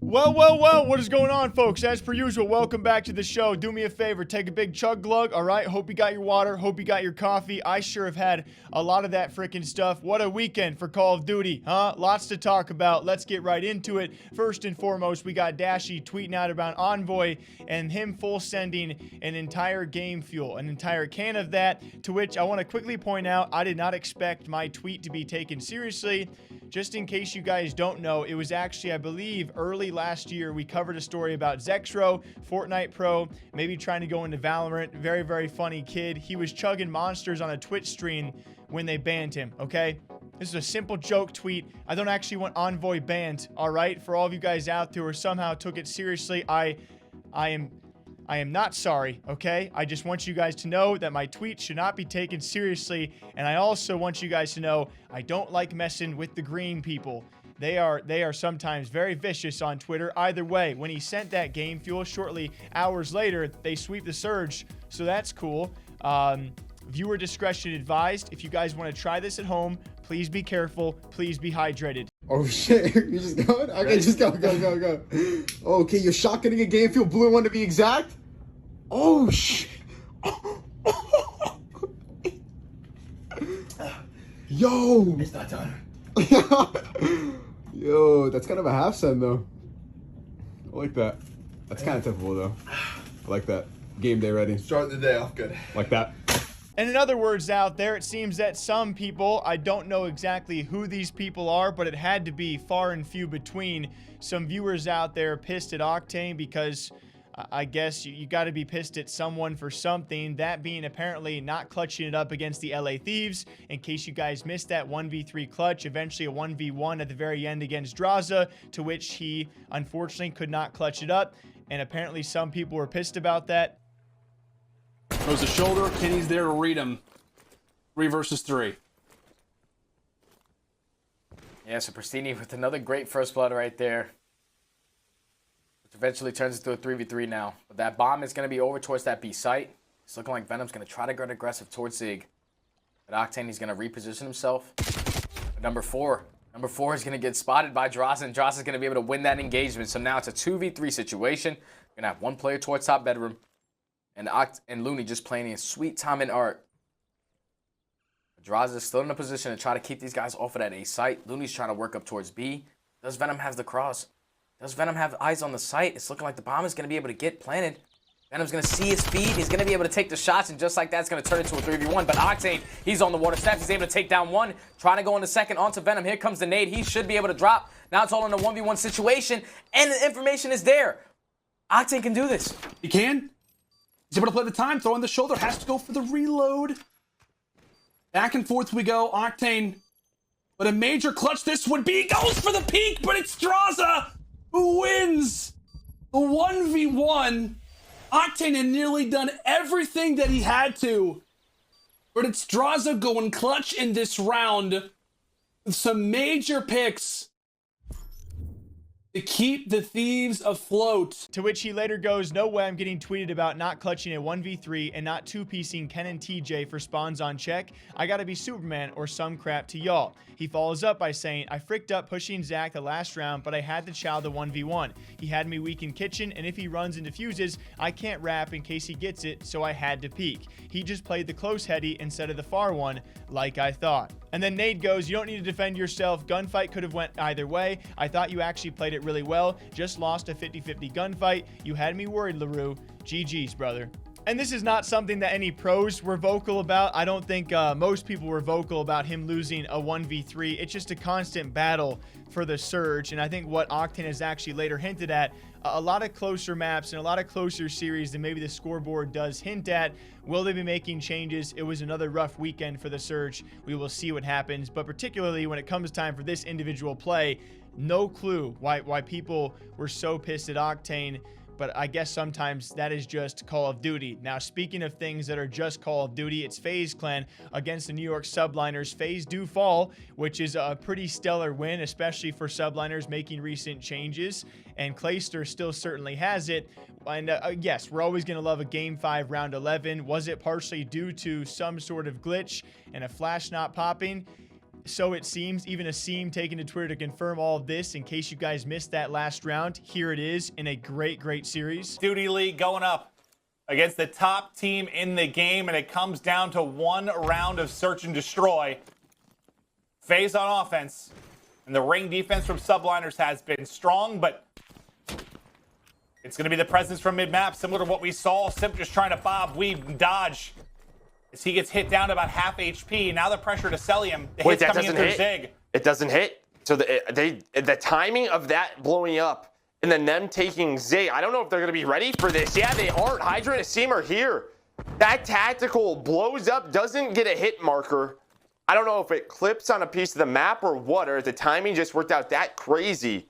Well, what is going on, folks? As per usual, welcome back to the show. Do me a favor, take a big chug glug, all right? Hope you got your water, hope you got your coffee. I sure have had a lot of that freaking stuff. What a weekend for Call of Duty, huh? Lots to talk about. Let's get right into it. First and foremost, we got Dashy tweeting out about Envoy and him full sending an entire game fuel, an entire can of that, to which I want to quickly point out, I did not expect my tweet to be taken seriously. Just in case you guys don't know, it was actually, I believe, early last year, we covered a story about Zexro, Fortnite Pro, maybe trying to go into Valorant. Very, very funny kid. He was chugging monsters on a Twitch stream when they banned him, okay? This is a simple joke tweet. I don't actually want Envoy banned, all right? For all of you guys out there who somehow took it seriously, I am not sorry, okay? I just want you guys to know that my tweet should not be taken seriously, and I also want you guys to know I don't like messing with the green people. They are sometimes very vicious on Twitter. Either way, when he sent that game fuel, shortly hours later, they sweep the surge, so that's cool. Viewer discretion advised. If you guys want to try this at home, please be careful. Please be hydrated. Oh shit, you just going? Okay, just go. Okay, you're shotgunning a game fuel, blue one to be exact? Oh shit. Yo. It's not done. Yo, that's kind of a half send though. I like that. That's kind of typical though. I like that. Game day ready. Starting the day off good. Like that. And in other words out there, it seems that some people, I don't know exactly who these people are, but it had to be far and few between, some viewers out there pissed at Octane because I guess you got to be pissed at someone for something, that being apparently not clutching it up against the LA Thieves. In case you guys missed that 1v3 clutch, eventually a 1v1 at the very end against Draza, to which he unfortunately could not clutch it up. And apparently some people were pissed about that. Throws the shoulder. Kenny's there to read him. 3 versus 3. Yeah, so Pristini with another great first blood right there. Which eventually turns into a 3v3 now. But that bomb is going to be over towards that B site. It's looking like Venom's going to try to get aggressive towards Zig. But Octane, he's going to reposition himself. But number 4 is going to get spotted by Dross, and Dross is going to be able to win that engagement. So now it's a 2v3 situation. We're going to have one player towards top bedroom. And Looney just playing a sweet time in art. Droz is still in a position to try to keep these guys off of that A site. Looney's trying to work up towards B. Does Venom have the cross? Does Venom have eyes on the site? It's looking like the bomb is going to be able to get planted. Venom's going to see his speed. He's going to be able to take the shots, and just like that, it's going to turn into a 3v1. But Octane, he's on the water steps. He's able to take down one. Trying to go into second onto Venom. Here comes the nade. He should be able to drop. Now it's all in a 1v1 situation, and the information is there. Octane can do this. He can. He's able to play the time, throw on the shoulder, has to go for the reload. Back and forth we go, Octane. But a major clutch this would be. Goes for the peak, but it's Straza who wins the 1v1. Octane had nearly done everything that he had to. But it's Straza going clutch in this round with some major picks to keep the Thieves afloat. To which he later goes, no way I'm getting tweeted about not clutching a 1v3 and not 2-piecing Ken and TJ for spawns on check. I gotta be Superman or some crap to y'all. He follows up by saying, I fricked up pushing Zach the last round, but I had to chow the 1v1. He had me weak in kitchen, and if he runs and defuses, I can't wrap in case he gets it, so I had to peek. He just played the close heady instead of the far one, like I thought. And then Nade goes, you don't need to defend yourself. Gunfight could have went either way. I thought you actually played it really well. Just lost a 50-50 gunfight. You had me worried, LaRue. GG's, brother. And this is not something that any pros were vocal about. I don't think most people were vocal about him losing a 1v3. It's just a constant battle for the surge. And I think what Octane has actually later hinted at, a lot of closer maps and a lot of closer series than maybe the scoreboard does hint at. Will they be making changes? It was another rough weekend for the surge. We will see what happens. But particularly when it comes time for this individual play, no clue why people were so pissed at Octane. But I guess sometimes that is just Call of Duty. Now, speaking of things that are just Call of Duty, it's FaZe Clan against the New York Subliners. FaZe do fall, which is a pretty stellar win, especially for Subliners making recent changes. And Clayster still certainly has it. And yes, we're always going to love a Game 5 Round 11. Was it partially due to some sort of glitch and a flash not popping? So it seems. Even Asim taking to Twitter to confirm all of this. In case you guys missed that last round, here it is in a great series. Duty League going up against the top team in the game, and it comes down to one round of search and destroy. FaZe on offense, and the ring defense from Subliners has been strong, but it's going to be the presence from mid-map, similar to what we saw. Simp just trying to bob, weave, and dodge as he gets hit down to about half HP. Now the pressure to sell him. The Wait, hits that coming in doesn't through hit? Zig. It doesn't hit. So the timing of that blowing up and then them taking Zig, I don't know if they're going to be ready for this. Yeah, they aren't. Hydra and Asim are here. That tactical blows up, doesn't get a hit marker. I don't know if it clips on a piece of the map or what, or if the timing just worked out that crazy.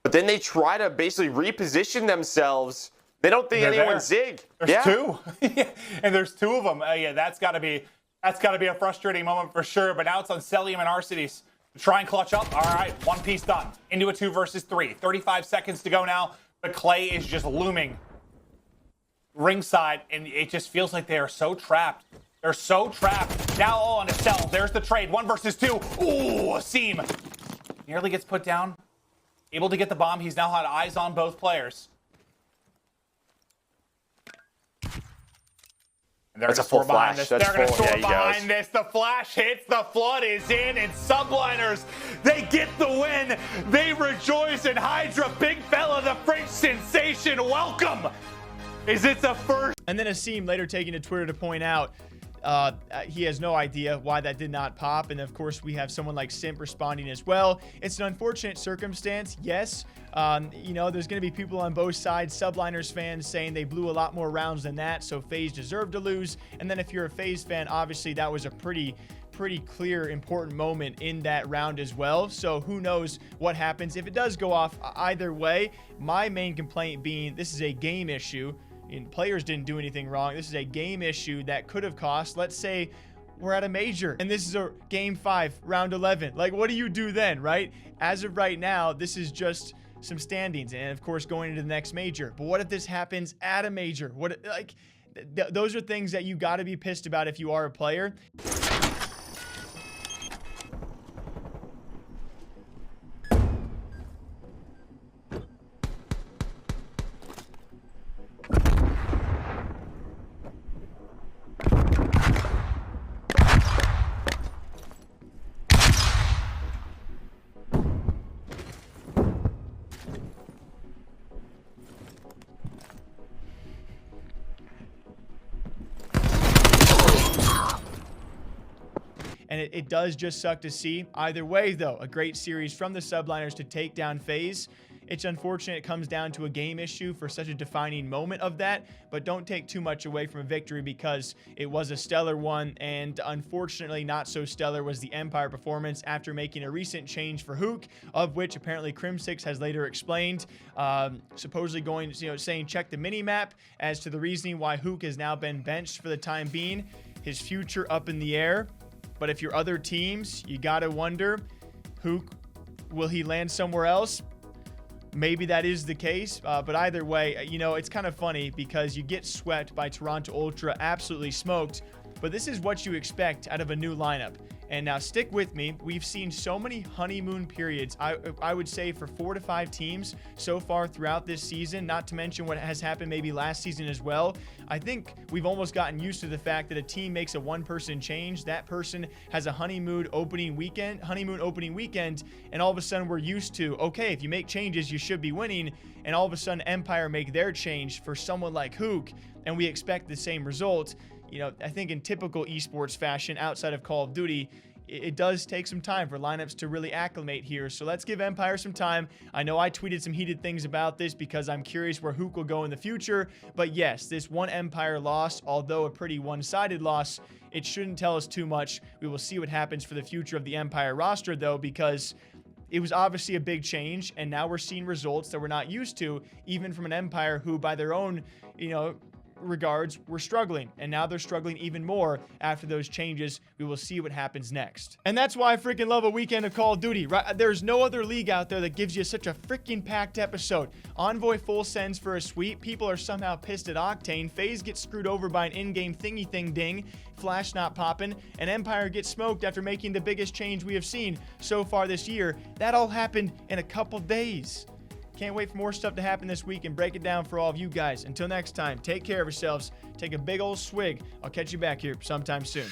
But then they try to basically reposition themselves. They don't think anyone's Zig. There's two. And there's two of them. Yeah, that's got to be a frustrating moment for sure. But now it's on Celium and Arcides to try and clutch up. All right, one piece done. Into a 2 versus 3. 35 seconds to go now. But Clay is just looming ringside, and it just feels like they are so trapped. They're so trapped. Now all on a cell. There's the trade. 1 versus 2. Ooh, Asim nearly gets put down. Able to get the bomb. He's now had eyes on both players. And they're That's a gonna full score behind flash. this. That's They're going to full. score Yeah, he goes. behind this. The flash hits. The flood is in. And Subliners, they get the win. They rejoice. And Hydra, big fella, the French sensation, welcome. Is it the first? And then Asim later taking to Twitter to point out he has no idea why that did not pop. And of course, we have someone like Simp responding as well. It's an unfortunate circumstance, yes. You know, there's going to be people on both sides, Subliners fans saying they blew a lot more rounds than that, so FaZe deserved to lose. And then if you're a FaZe fan, obviously that was a pretty clear, important moment in that round as well. So who knows what happens if it does go off either way. My main complaint being this is a game issue. And players didn't do anything wrong. This is a game issue that could have cost, let's say we're at a major and this is a game 5, round 11. Like, what do you do then, right? As of right now, this is just some standings and of course going into the next major. But what if this happens at a major? What, like, those are things that you got to be pissed about if you are a player. And it does just suck to see. Either way, though, a great series from the Subliners to take down FaZe. It's unfortunate it comes down to a game issue for such a defining moment of that, but don't take too much away from a victory because it was a stellar one, and unfortunately not so stellar was the Empire performance after making a recent change for Huke, of which apparently Crim6 has later explained, supposedly going, saying check the mini-map as to the reasoning why Huke has now been benched for the time being. His future up in the air. But if you're other teams, you gotta wonder, will he land somewhere else? Maybe that is the case, but either way, it's kind of funny because you get swept by Toronto Ultra, absolutely smoked, but this is what you expect out of a new lineup. And now stick with me. We've seen so many honeymoon periods, I would say for 4 to 5 teams so far throughout this season, not to mention what has happened maybe last season as well. I think we've almost gotten used to the fact that a team makes a one-person change. That person has a honeymoon opening weekend, and all of a sudden we're used to, okay, if you make changes, you should be winning. And all of a sudden Empire make their change for someone like Huke, and we expect the same result. I think in typical esports fashion, outside of Call of Duty, it does take some time for lineups to really acclimate here. So let's give Empire some time. I know I tweeted some heated things about this because I'm curious where Huke will go in the future. But yes, this one Empire loss, although a pretty one-sided loss, it shouldn't tell us too much. We will see what happens for the future of the Empire roster, though, because it was obviously a big change, and now we're seeing results that we're not used to, even from an Empire who, by their own, regards were struggling, and now they're struggling even more after those changes. We will see what happens next. And that's why I freaking love a weekend of Call of Duty, right? There's no other league out there that gives you such a freaking packed episode. Envoy full sends for a sweep. People are somehow pissed at Octane. FaZe gets screwed over by an in-game thingy thing ding. Flash not popping. And Empire gets smoked after making the biggest change we have seen so far this year. That all happened in a couple days. Can't wait for more stuff to happen this week and break it down for all of you guys. Until next time, take care of yourselves. Take a big old swig. I'll catch you back here sometime soon.